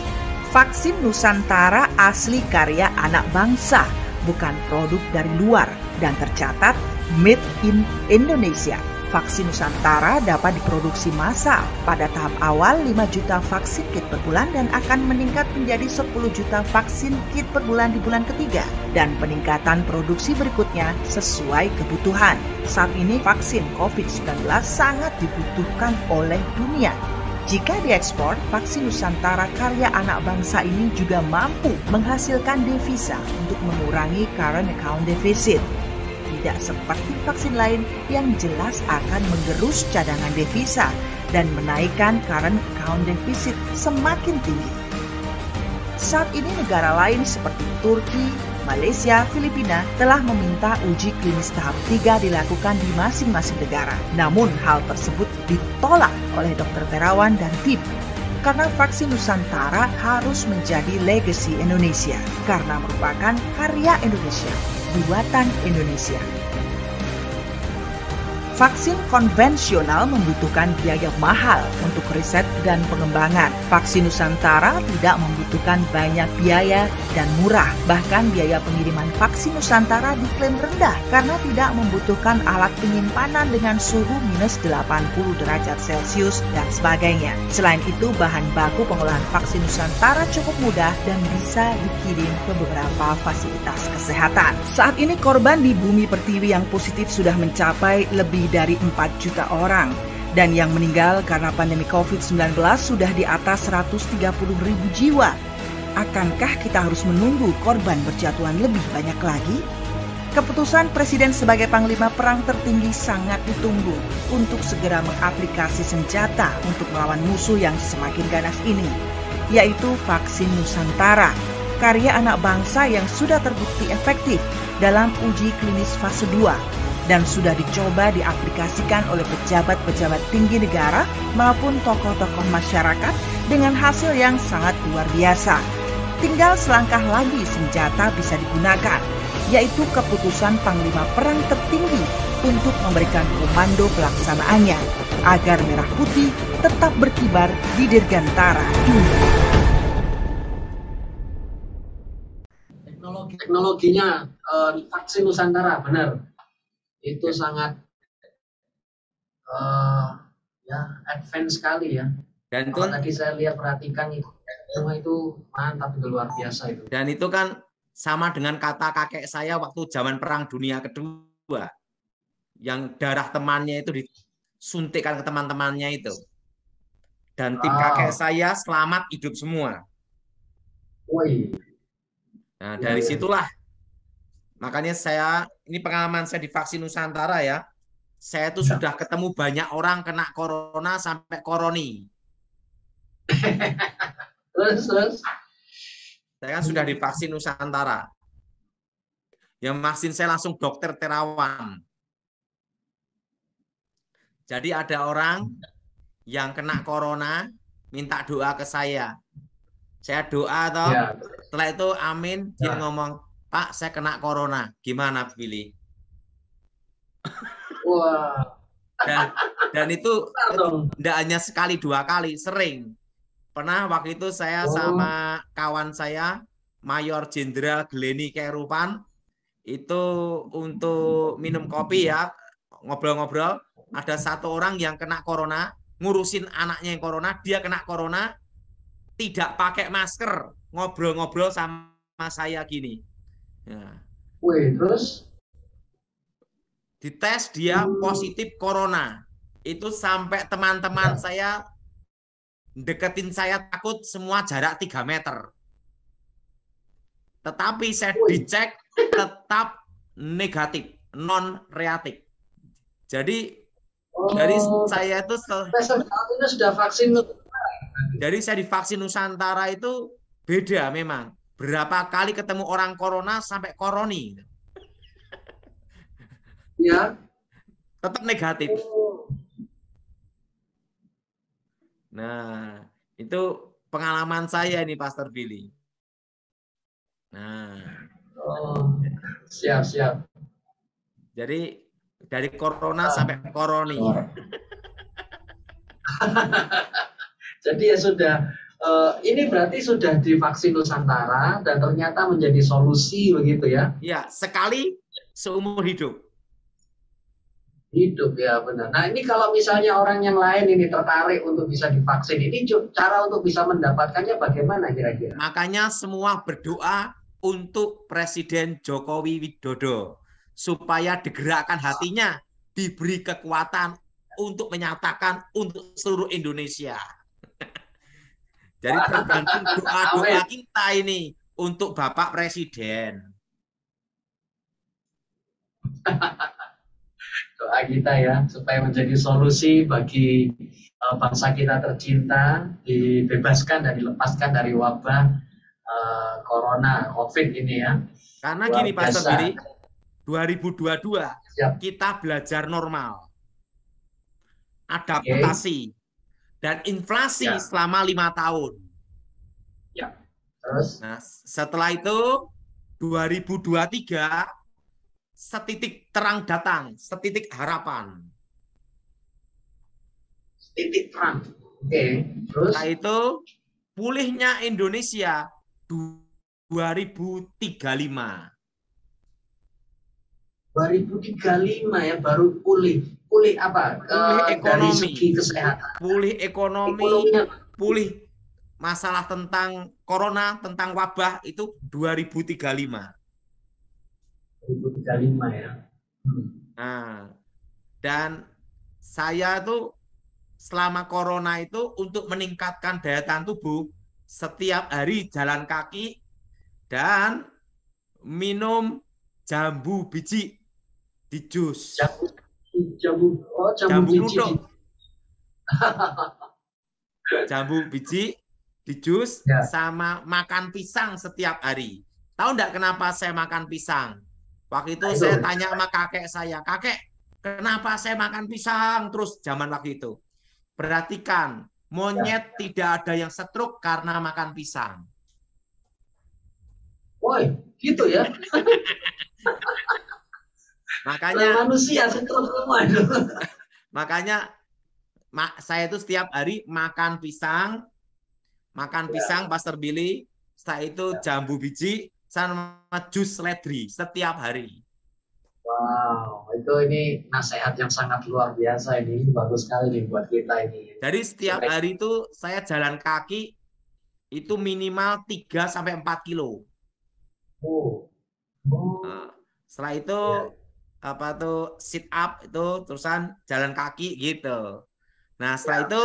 Vaksin Nusantara asli karya anak bangsa, bukan produk dari luar, dan tercatat made in Indonesia. Vaksin Nusantara dapat diproduksi massal pada tahap awal 5 juta vaksin kit per bulan dan akan meningkat menjadi 10 juta vaksin kit per bulan di bulan ketiga dan peningkatan produksi berikutnya sesuai kebutuhan. Saat ini vaksin COVID-19 sangat dibutuhkan oleh dunia. Jika diekspor, vaksin Nusantara karya anak bangsa ini juga mampu menghasilkan devisa untuk mengurangi current account deficit. Tidak seperti vaksin lain yang jelas akan menggerus cadangan devisa dan menaikkan current account deficit semakin tinggi. Saat ini negara lain seperti Turki, Malaysia, Filipina telah meminta uji klinis tahap 3 dilakukan di masing-masing negara. Namun hal tersebut ditolak oleh Dr. Terawan dan tim karena vaksin Nusantara harus menjadi legacy Indonesia karena merupakan karya Indonesia, buatan Indonesia. Vaksin konvensional membutuhkan biaya mahal untuk riset dan pengembangan. Vaksin Nusantara tidak membutuhkan banyak biaya dan murah. Bahkan biaya pengiriman vaksin Nusantara diklaim rendah karena tidak membutuhkan alat penyimpanan dengan suhu minus 80 derajat Celcius dan sebagainya. Selain itu, bahan baku pengolahan vaksin Nusantara cukup mudah dan bisa dikirim ke beberapa fasilitas kesehatan. Saat ini korban di bumi pertiwi yang positif sudah mencapai lebih dari 4 juta orang dan yang meninggal karena pandemi COVID-19 sudah di atas 130.000 jiwa. Akankah kita harus menunggu korban berjatuhan lebih banyak lagi? Keputusan Presiden sebagai Panglima Perang tertinggi sangat ditunggu untuk segera mengaplikasi senjata untuk melawan musuh yang semakin ganas ini, yaitu vaksin Nusantara, karya anak bangsa yang sudah terbukti efektif dalam uji klinis fase 2 dan sudah dicoba diaplikasikan oleh pejabat-pejabat tinggi negara maupun tokoh-tokoh masyarakat dengan hasil yang sangat luar biasa. Tinggal selangkah lagi senjata bisa digunakan, yaitu keputusan Panglima Perang tertinggi untuk memberikan komando pelaksanaannya agar merah putih tetap berkibar di dirgantara dunia. Teknologinya vaksin Nusantara benar. Itu sangat advance sekali ya. Dan itu tadi saya lihat perhatikan itu semua itu mantap, itu luar biasa itu. Dan itu kan sama dengan kata kakek saya waktu zaman Perang Dunia Kedua, yang darah temannya itu disuntikkan ke teman-temannya itu. Dan tim kakek saya selamat hidup semua. Woi. Nah dari situlah. Makanya ini pengalaman saya di vaksin Nusantara ya. Saya tuh sudah ketemu banyak orang kena corona sampai koroni. Terus? Saya kan sudah divaksin Nusantara. Yang vaksin saya langsung dokter Terawan. Jadi ada orang yang kena corona, minta doa ke saya. Saya doa toh. Ya. Setelah itu amin, dia Ya. ngomong, Pak, saya kena corona. Gimana, Billy? Wah. Dan itu Dong. tidak hanya sekali, 2 kali, sering. Pernah waktu itu saya sama kawan saya, Mayor Jenderal Gleni Kerupan, itu untuk minum kopi ya, ngobrol-ngobrol. Ada satu orang yang kena corona, ngurusin anaknya yang corona, dia kena corona, tidak pakai masker, ngobrol-ngobrol sama saya gini. Ya. Wih, terus? Dites dia positif corona. Itu sampai teman-teman saya deketin saya, takut, semua jarak 3 meter. Tetapi saya dicek tetap negatif, non-reaktif. Jadi dari saya itu sudah vaksin. Jadi saya divaksin Nusantara itu beda memang. Berapa kali ketemu orang corona sampai koroni. Ya. Tetap negatif. Nah, itu pengalaman saya nih, Pastor Billy. Nah. Siap. Jadi dari corona sampai koroni. Jadi ya sudah, ini berarti sudah divaksin Nusantara dan ternyata menjadi solusi begitu ya? Ya, sekali seumur hidup. Hidup ya, benar. Nah ini kalau misalnya orang yang lain ini tertarik untuk bisa divaksin, ini cara untuk bisa mendapatkannya bagaimana kira-kira? Makanya semua berdoa untuk Presiden Jokowi Widodo supaya digerakkan hatinya, diberi kekuatan untuk menyatakan untuk seluruh Indonesia. Jadi tergantung doa-doa kita ini untuk Bapak Presiden. Doa kita ya, supaya menjadi solusi bagi bangsa kita tercinta, dibebaskan dan dilepaskan dari wabah corona, COVID ini ya. Karena gini Pastor Billy, 2022 Siap. kita belajar normal, adaptasi, dan inflasi selama 5 tahun. Ya. Terus? Nah, setelah itu 2023 setitik terang datang, setitik harapan. Setitik terang. Oke. Terus? Setelah itu pulihnya Indonesia 2035. 2035 ya baru pulih. Pulih apa? Pulih ekonomi. Dari segi kesehatan. Pulih ekonomi. Pulih masalah tentang corona, tentang wabah itu 2035. 2035 ya. Nah, dan saya tuh selama corona itu untuk meningkatkan daya tahan tubuh, setiap hari jalan kaki dan minum jambu biji di jus. Jambu biji. Jambu biji di jus sama makan pisang setiap hari. Tahu enggak kenapa saya makan pisang? Waktu itu saya tanya sama kakek saya, kakek, kenapa saya makan pisang terus zaman waktu itu? Perhatikan, monyet tidak ada yang stroke karena makan pisang. Woi, gitu ya? Makanya manusia stroke semua itu. Makanya saya itu setiap hari makan pisang, Pastor Billy, setelah itu jambu biji sama jus seledri setiap hari. Wow, ini nasihat yang sangat luar biasa ini, bagus sekali nih buat kita ini. Jadi setiap hari itu saya jalan kaki itu minimal 3 sampai 4 kilo. Nah, setelah itu sit up itu terusan jalan kaki gitu. Nah, setelah itu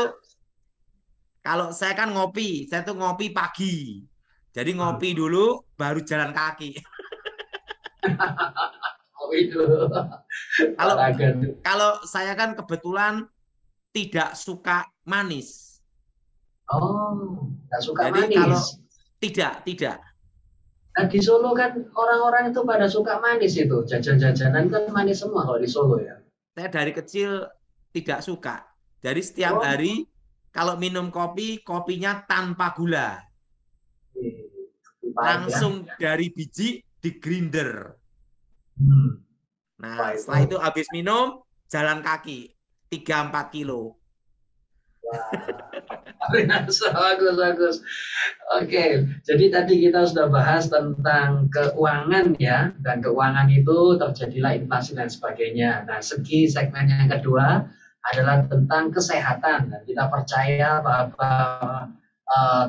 kalau saya kan ngopi, saya tuh ngopi pagi. Jadi ngopi dulu baru jalan kaki. Kalau saya kan kebetulan tidak suka manis. Oh, nggak suka jadi manis. Kalau tidak. Nah, di Solo kan orang-orang itu pada suka manis itu. Jajan-jajanan kan manis semua kalau di Solo ya. Saya dari kecil tidak suka. Jadi setiap Oh, hari kalau minum kopi, kopinya tanpa gula. pahit ya. Langsung dari biji di grinder. Hmm. Nah, Wah, setelah itu. itu habis minum, jalan kaki 3-4 kilo. Wah, bagus, bagus. Oke, jadi tadi kita sudah bahas tentang keuangan ya, dan keuangan itu terjadilah inflasi dan sebagainya. Nah, segi segmen yang kedua adalah tentang kesehatan, dan kita percaya bahwa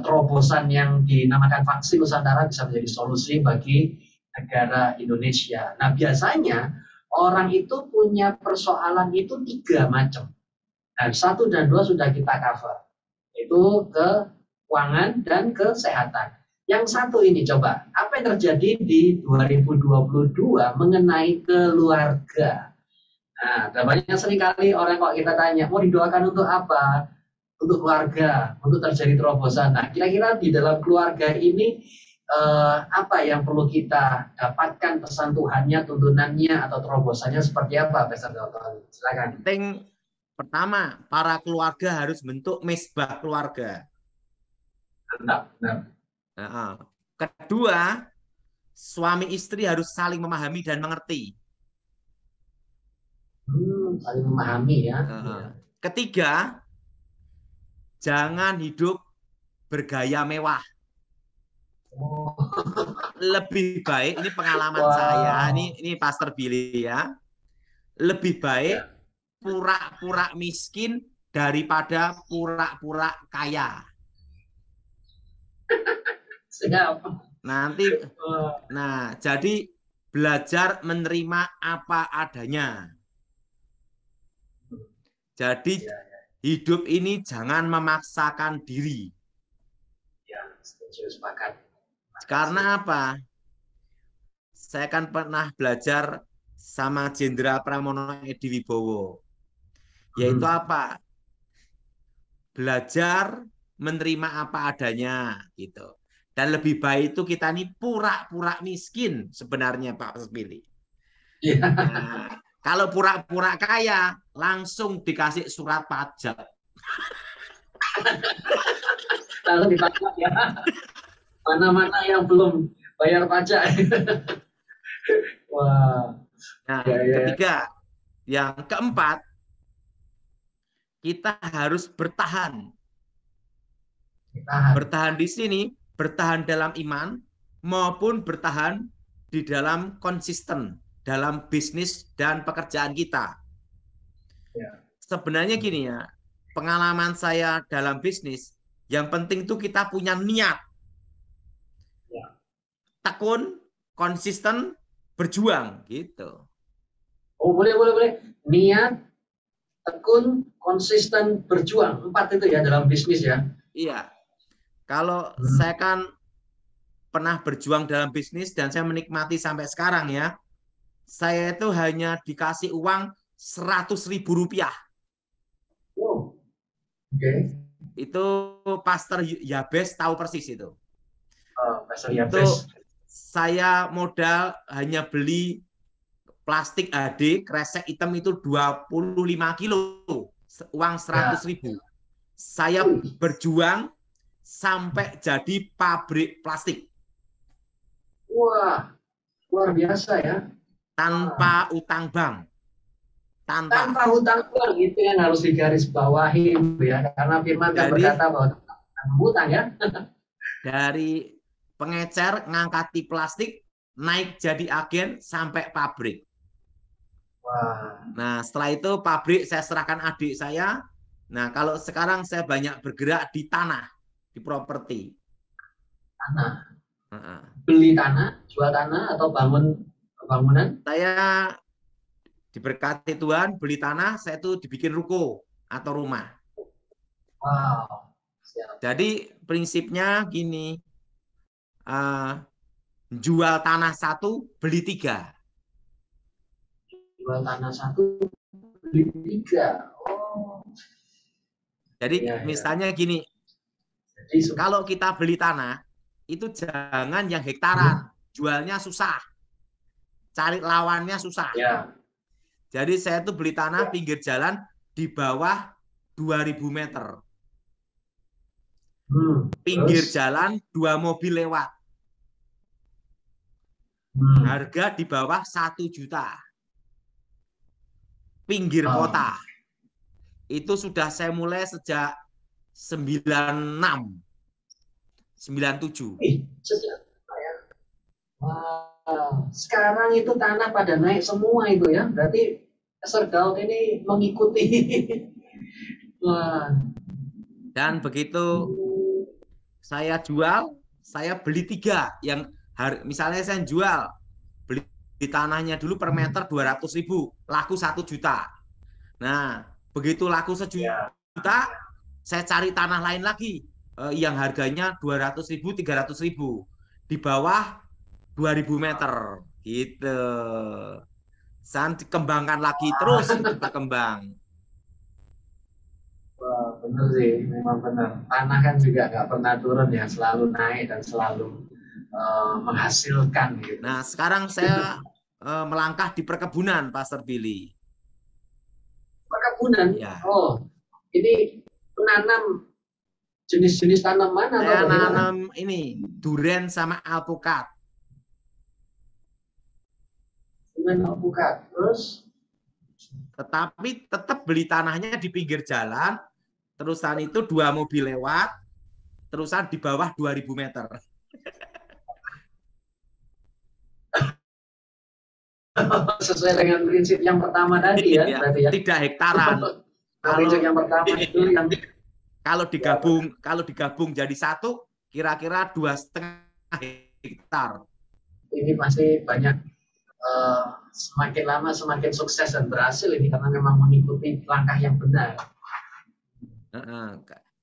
terobosan yang dinamakan vaksin Nusantara bisa menjadi solusi bagi negara Indonesia. Nah, biasanya orang itu punya persoalan itu tiga macam. Nah, satu dan dua sudah kita cover, itu keuangan dan kesehatan. Yang satu ini coba, apa yang terjadi di 2022 mengenai keluarga? Nah, banyak seringkali orang kok kita tanya, mau didoakan untuk apa? Untuk keluarga, untuk terjadi terobosan. Nah, kira-kira di dalam keluarga ini apa yang perlu kita dapatkan pesan Tuhannya, tuntunannya, atau terobosannya seperti apa, Pastor Dalton? Silakan. Penting pertama, para keluarga harus bentuk mesbah keluarga. Mantap, Nah, kedua, suami istri harus saling memahami dan mengerti. Saling memahami ya. Ketiga, jangan hidup bergaya mewah. Oh. Lebih baik, ini pengalaman saya, ini Pastor Billy ya. Lebih baik pura-pura miskin daripada pura-pura kaya. Nanti, nah, jadi belajar menerima apa adanya. Jadi hidup ini jangan memaksakan diri. Ya, setuju, sepakat. Karena apa? Saya kan pernah belajar sama Jenderal Pramono Edi Wibowo. Yaitu apa? Belajar menerima apa adanya gitu. Dan lebih baik itu kita ini pura-pura miskin sebenarnya Pak Billy. Ya. Nah, kalau pura-pura kaya langsung dikasih surat pajak. Lalu dipajak ya. Mana-mana yang belum bayar pajak. Wah. Nah, ketiga, yang keempat, kita harus bertahan. Bertahan di sini, bertahan dalam iman, maupun bertahan di dalam konsisten, dalam bisnis dan pekerjaan kita. Sebenarnya gini ya, pengalaman saya dalam bisnis, yang penting itu kita punya niat. Tekun, konsisten, berjuang gitu. Oh, boleh. Niat, tekun, konsisten, berjuang. 4 itu ya dalam bisnis ya. Iya. Kalau saya kan pernah berjuang dalam bisnis dan saya menikmati sampai sekarang ya. Saya itu hanya dikasih uang 100.000 rupiah. Wow. Itu Pastor Yabes tahu persis itu. Pastor Yabes. Saya modal hanya beli plastik HD kresek hitam itu 25 kilo, uang 100.000. Saya berjuang sampai jadi pabrik plastik. Wah, luar biasa ya. Tanpa utang bank. Tanpa hutang bank, itu yang harus digarisbawahi ya, karena firman kan berkata bahwa hutang ya. Dari pengecer ngangkati plastik naik jadi agen sampai pabrik. Wah. Nah, setelah itu pabrik saya serahkan adik saya. Nah, kalau sekarang saya banyak bergerak di tanah, di properti. Tanah. Beli tanah, jual tanah, atau bangun bangunan? Saya diberkati Tuhan, beli tanah, saya itu dibikin ruko atau rumah. Wow. Jadi prinsipnya gini, jual tanah 1, beli 3. Jual tanah 1, beli 3. Oh. Jadi misalnya gini, kalau kita beli tanah, itu jangan yang hektaran. jualnya susah, cari lawannya susah. Ya. Jadi saya tuh beli tanah pinggir jalan di bawah 2000 meter. Pinggir Terus? jalan 2 mobil lewat. Harga di bawah 1 juta. Pinggir kota. Itu sudah saya mulai sejak 96. 97. Wow. Sekarang itu tanah pada naik semua itu ya. Berarti Pastor Daud ini mengikuti. Wah. Dan begitu saya jual, saya beli 3 yang misalnya saya jual, beli di tanahnya dulu per meter 200.000, laku 1 juta. Nah, begitu laku 1 juta, saya cari tanah lain lagi yang harganya 200.000, 300.000 di bawah 2000 meter gitu. Saya dikembangkan lagi terus, berkembang. Wah, benar sih, memang benar. Tanah kan juga nggak pernah turun ya, selalu naik dan selalu menghasilkan gitu. Nah, sekarang saya melangkah di perkebunan, Pastor Billy. Perkebunan? Ya. Oh, ini menanam jenis-jenis tanaman atau saya nanam ini durian sama alpukat. Durian alpukat, terus? Tetapi tetap beli tanahnya di pinggir jalan, terusan itu 2 mobil lewat, terusan di bawah 2000 meter. Sesuai dengan prinsip yang pertama tadi ya, ya. Tidak hektaran. Prinsip yang pertama itu yang kalau digabung jadi 1, kira-kira 2,5 hektar. Ini pasti banyak semakin lama semakin sukses dan berhasil ini karena memang mengikuti langkah yang benar.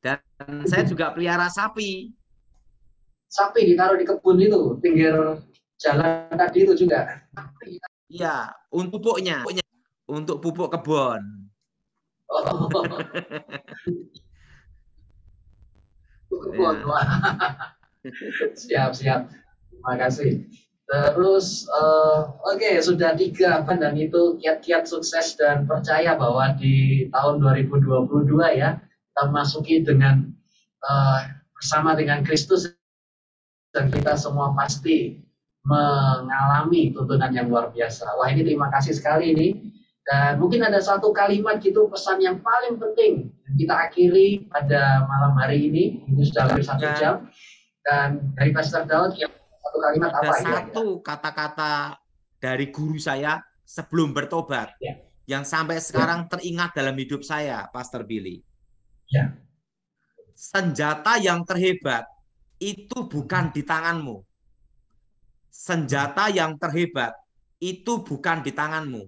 Dan saya juga pelihara sapi. Sapi ditaruh di kebun itu, pinggir jalan tadi itu juga. Iya, untuk pupuknya, untuk pupuk kebun. Oh. Kebun, ya. Siap. Terima kasih. Terus, oke, sudah 3 dan itu kiat-kiat sukses dan percaya bahwa di tahun 2022 ya, kita masuki dengan bersama dengan Kristus dan kita semua pasti mengalami tuntunan yang luar biasa. Wah, ini terima kasih sekali ini. Dan mungkin ada satu kalimat gitu, pesan yang paling penting kita akhiri pada malam hari ini. Ini sudah lebih 1 jam. Dan dari Pastor Daud, yang satu kalimat ada apa? Satu kata-kata dari guru saya sebelum bertobat, ya, yang sampai sekarang teringat dalam hidup saya, Pastor Billy. Ya. Senjata yang terhebat itu bukan di tanganmu. Senjata yang terhebat itu bukan di tanganmu.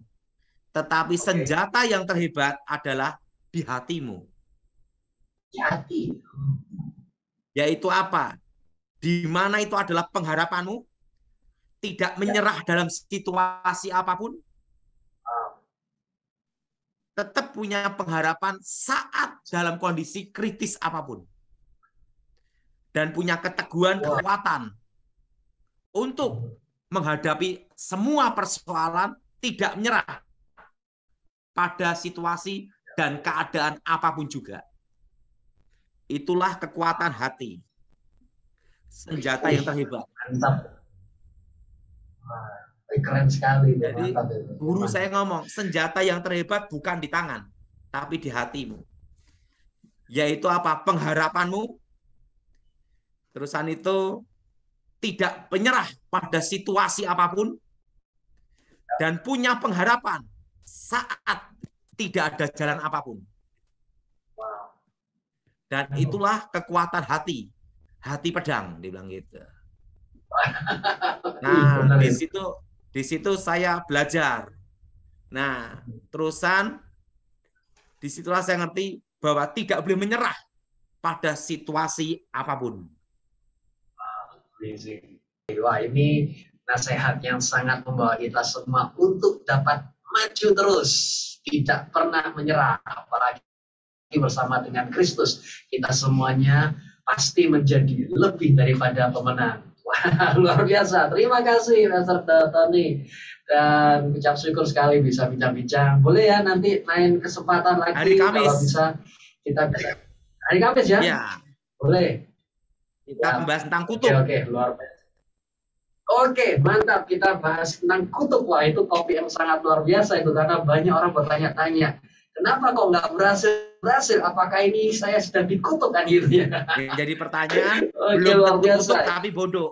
Tetapi senjata yang terhebat adalah di hatimu. Di hati. Yaitu apa? Di mana itu adalah pengharapanmu, tidak menyerah dalam situasi apapun, tetap punya pengharapan saat dalam kondisi kritis apapun, dan punya keteguhan, kekuatan untuk menghadapi semua persoalan, tidak menyerah pada situasi dan keadaan apapun juga. Itulah kekuatan hati. Senjata yang terhebat. Mantap. Wah, keren sekali. Jadi mantap, guru saya ngomong, senjata yang terhebat bukan di tangan, tapi di hatimu. Yaitu apa? Pengharapanmu. Terusan itu tidak menyerah pada situasi apapun, dan punya pengharapan saat tidak ada jalan apapun. Dan itulah kekuatan hati. Hati pedang, dibilang gitu. Nah, di situ saya belajar. Nah, terusan disitulah saya ngerti bahwa tidak boleh menyerah pada situasi apapun. Wah, ini nasihat yang sangat membawa kita semua untuk dapat maju terus, tidak pernah menyerah, apalagi bersama dengan Kristus. Kita semuanya pasti menjadi lebih daripada pemenang. Wah, Luar biasa. Terima kasih Pastor Tony. Dan ucap syukur sekali bisa bincang-bincang. Boleh ya nanti main kesempatan lagi Hari Kamis. kalau bisa kita bisa. Hari Kamis ya? Iya. Boleh. Kita Ya. membahas tentang kutub. Oke, luar biasa. Oke, mantap. Kita bahas tentang kutub. Wah, itu topik yang sangat luar biasa itu karena banyak orang bertanya-tanya. Kenapa kok nggak berhasil? Apakah ini saya sedang dikutuk kan gitu ya? Jadi pertanyaan, Oke, belum luar tentu biasa. kutuk tapi bodoh.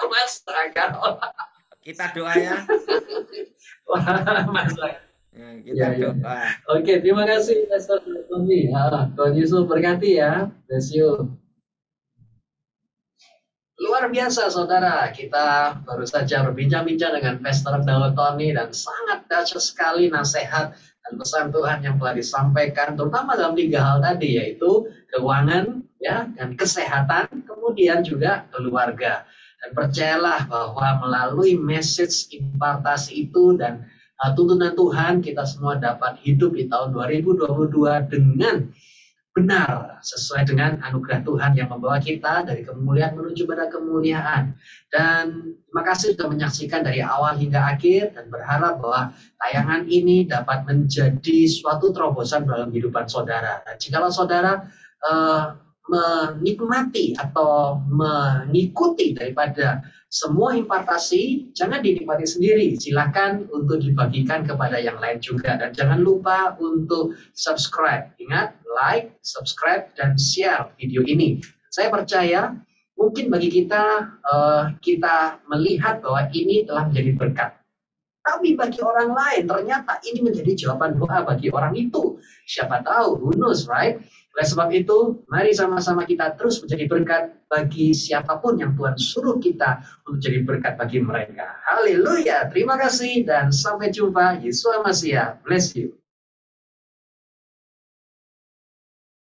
Mas Raka. Kita doa ya. Wah, Mas Raka. Kita Ya, ya. doa. Oke, terima kasih Pastor Tony. Tuhan Yesus berkati ya. Bless you. Luar biasa saudara, kita baru saja berbincang-bincang dengan Pastor Daud Tony dan sangat dahsyat sekali nasihat dan pesan Tuhan yang telah disampaikan terutama dalam 3 hal tadi yaitu keuangan ya dan kesehatan, kemudian juga keluarga. Dan percayalah bahwa melalui message impartasi itu dan tuntunan Tuhan kita semua dapat hidup di tahun 2022 dengan benar sesuai dengan anugerah Tuhan yang membawa kita dari kemuliaan menuju pada kemuliaan. Dan terima kasih sudah menyaksikan dari awal hingga akhir dan berharap bahwa tayangan ini dapat menjadi suatu terobosan dalam kehidupan saudara. Dan jikalau saudara menikmati atau mengikuti daripada semua impartasi, jangan dinikmati sendiri. Silakan untuk dibagikan kepada yang lain juga. Dan jangan lupa untuk subscribe. Ingat, like, subscribe, dan share video ini. Saya percaya mungkin bagi kita, kita melihat bahwa ini telah menjadi berkat. Tapi bagi orang lain, ternyata ini menjadi jawaban doa bagi orang itu. Siapa tahu, who knows, right? Oleh sebab itu, mari sama-sama kita terus menjadi berkat bagi siapapun yang Tuhan suruh kita untuk jadi berkat bagi mereka. Haleluya, terima kasih dan sampai jumpa. Yesus Masiah, bless you.